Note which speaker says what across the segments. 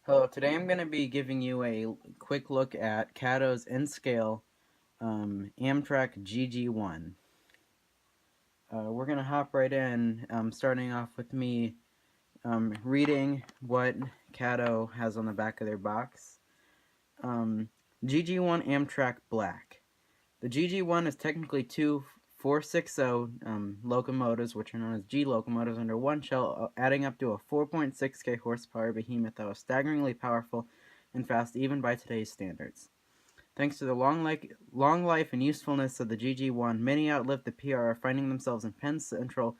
Speaker 1: Hello, today I'm going to be giving you a quick look at Kato's N-Scale Amtrak GG1. We're going to hop right in, starting off with me reading what Kato has on the back of their box. GG1 Amtrak Black. The GG1 is technically two 460 locomotives, which are known as G locomotives, under one shell, adding up to a 4.6K horsepower behemoth that was staggeringly powerful and fast even by today's standards. Thanks to the long life and usefulness of the GG1, many outlived the PRR, finding themselves in Penn Central,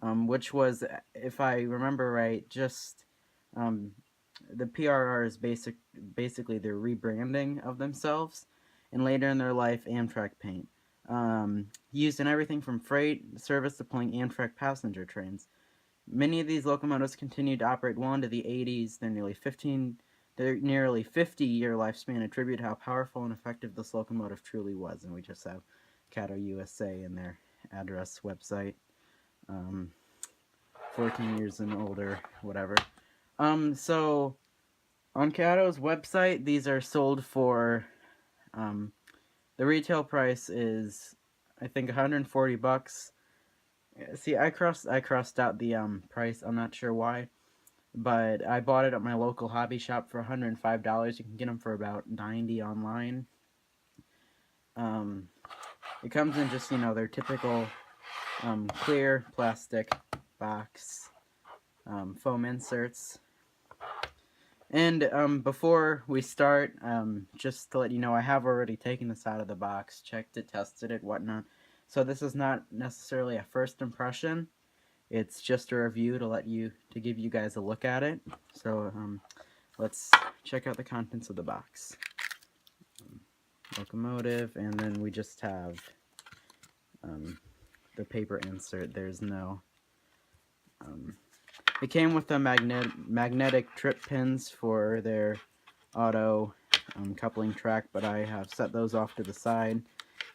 Speaker 1: which was, if I remember right, just the PRR is basically their rebranding of themselves, and later in their life, Amtrak paint. Used in everything from freight service to pulling Amtrak passenger trains. Many of these locomotives continued to operate well into the 80s. Their nearly 50-year lifespan attribute how powerful and effective this locomotive truly was. And we just have Kato USA in their address website. 14 years and older, whatever. So on Kato's website, these are sold for, the retail price is, I think, $140. See, I crossed out the price. I'm not sure why, but I bought it at my local hobby shop for $105. You can get them for about $90 online. It comes in just, their typical clear plastic box, foam inserts. And before we start, just to let you know, I have already taken this out of the box, checked it, tested it, whatnot. So this is not necessarily a first impression. It's just a review to give you guys a look at it. So let's check out the contents of the box. Locomotive, and then we just have the paper insert. There's no. It came with the magnetic trip pins for their auto coupling track, but I have set those off to the side,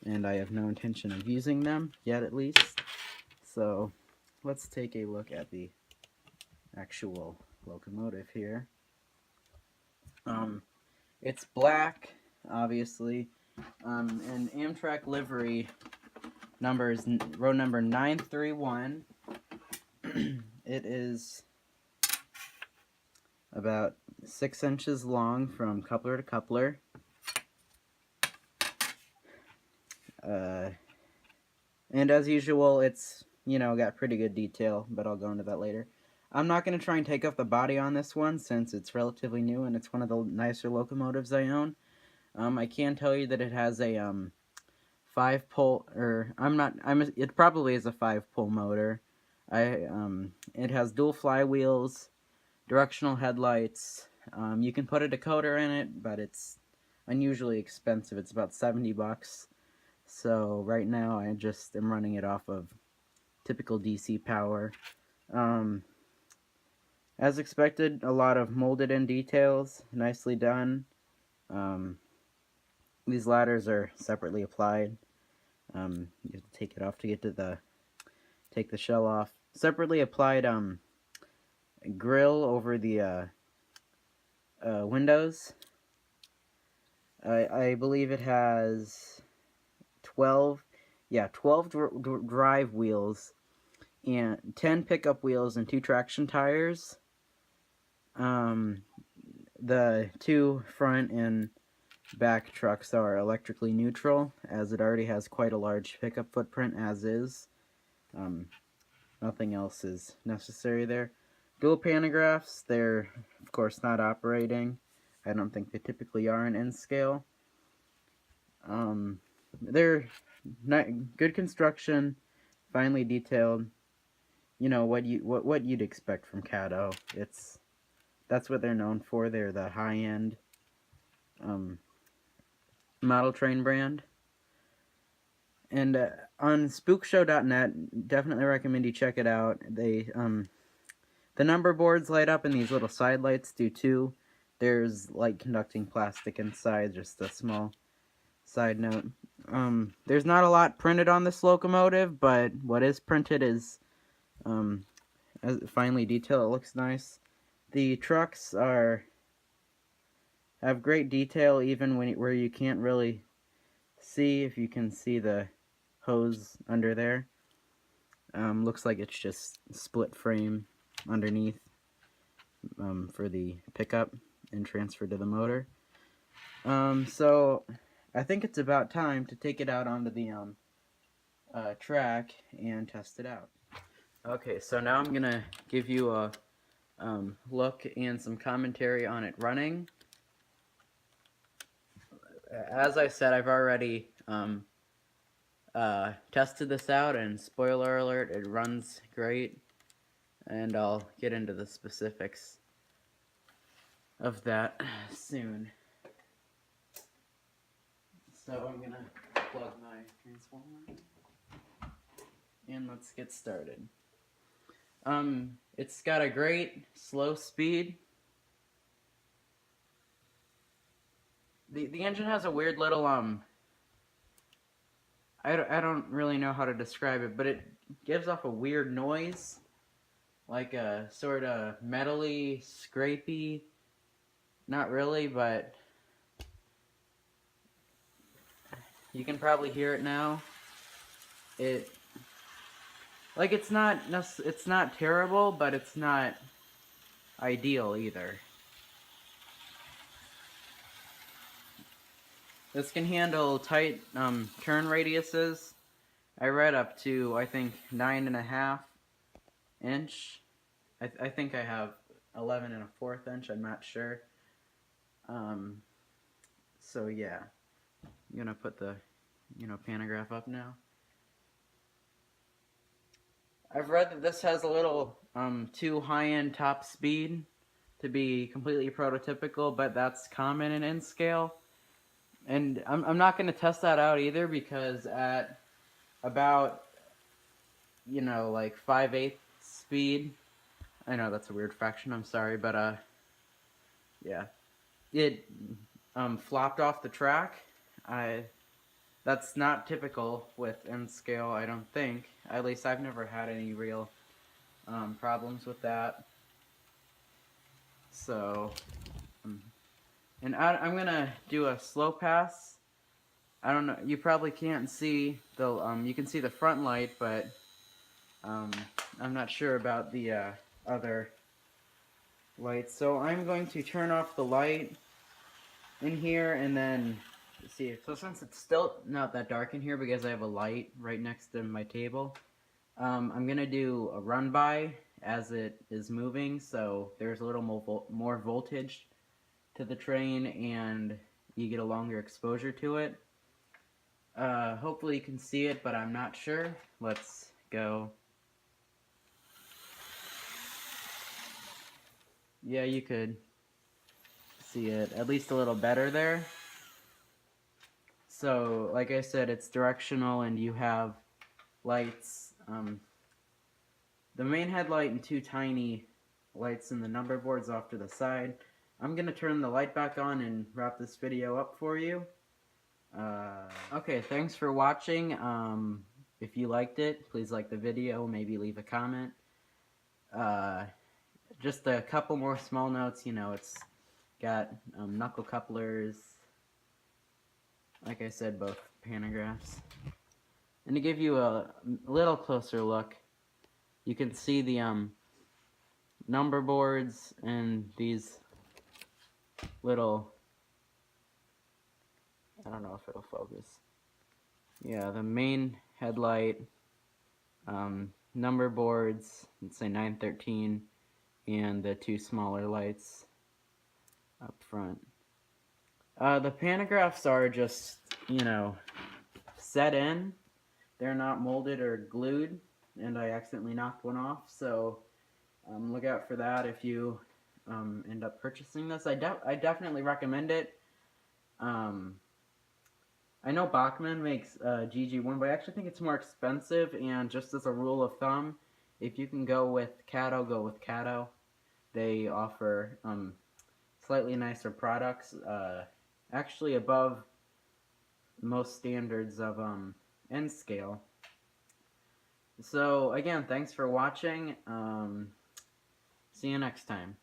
Speaker 1: and I have no intention of using them yet, at least. So let's take a look at the actual locomotive here. It's black, obviously, and Amtrak livery number is row number 931. It is about 6 inches long from coupler to coupler. And as usual, it's, got pretty good detail, but I'll go into that later. I'm not going to try and take off the body on this one since it's relatively new and it's one of the nicer locomotives I own. I can tell you that it has a 5-pole, it probably is a 5-pole motor. It has dual flywheels, directional headlights. You can put a decoder in it, but it's unusually expensive. It's about $70. So right now I just am running it off of typical DC power. As expected, a lot of molded in details, nicely done. These ladders are separately applied. You have to take it off to get to take the shell off. Separately applied grill over the windows. I believe it has 12 drive wheels and 10 pickup wheels and 2 traction tires. The 2 front and back trucks are electrically neutral, as it already has quite a large pickup footprint as is. Nothing else is necessary there. Dual pantographs, they're of course not operating. I don't think they typically are in N-scale. They're good construction, finely detailed. What you'd expect from Kato. That's what they're known for. They're the high-end model train brand. And on spookshow.net, definitely recommend you check it out. The number boards light up, and these little side lights do too. There's light conducting plastic inside, just a small side note. There's not a lot printed on this locomotive, but what is printed is as finely detailed. It looks nice. The trucks are have great detail even where you can't really see, if you can see the hose under there. Looks like it's just split frame underneath for the pickup and transfer to the motor. So I think it's about time to take it out onto the track and test it out. Okay, so now I'm gonna give you a look and some commentary on it running. As I said, I've already tested this out, and spoiler alert, it runs great, and I'll get into the specifics of that soon. So I'm gonna plug my transformer and let's get started. It's got a great slow speed. The engine has a weird little I don't really know how to describe it, but it gives off a weird noise, like a sort of metally, scrapey. Not really, but you can probably hear it now. It's not terrible, but it's not ideal either. This can handle tight turn radiuses. I read up to, I think, 9.5 inch. I think I have 11.25 inch. I'm not sure. So yeah, I'm gonna put the pantograph up now. I've read that this has a little too high-end top speed to be completely prototypical, but that's common in N-scale. And I'm not going to test that out either, because at about, like 5/8 speed, I know that's a weird fraction, I'm sorry, but yeah, it flopped off the track. That's not typical with N-scale, I don't think. At least I've never had any real problems with that. So, and I'm gonna do a slow pass. I don't know, you probably can't see the, you can see the front light, but I'm not sure about the other lights. So I'm going to turn off the light in here, and then see. So since it's still not that dark in here because I have a light right next to my table, I'm gonna do a run by as it is moving, so there's a little more voltage to the train and you get a longer exposure to it. Hopefully you can see it, but I'm not sure. Let's go. Yeah, you could see it at least a little better there. So, like I said, it's directional, and you have lights, the main headlight and two tiny lights in the number boards off to the side. I'm going to turn the light back on and wrap this video up for you. Okay, thanks for watching. If you liked it, please like the video, maybe leave a comment. Just a couple more small notes, it's got knuckle couplers, like I said, both pantographs. And to give you a little closer look, you can see the number boards and these little, I don't know if it'll focus. Yeah, the main headlight, number boards, let's say 913, and the two smaller lights up front. The pantographs are just, set in. They're not molded or glued, and I accidentally knocked one off, so look out for that if you end up purchasing this. I definitely recommend it. I know Bachmann makes GG1, but I actually think it's more expensive, and just as a rule of thumb, if you can go with Kato, go with Kato. They offer slightly nicer products, actually above most standards of N-scale. So again, thanks for watching. See you next time.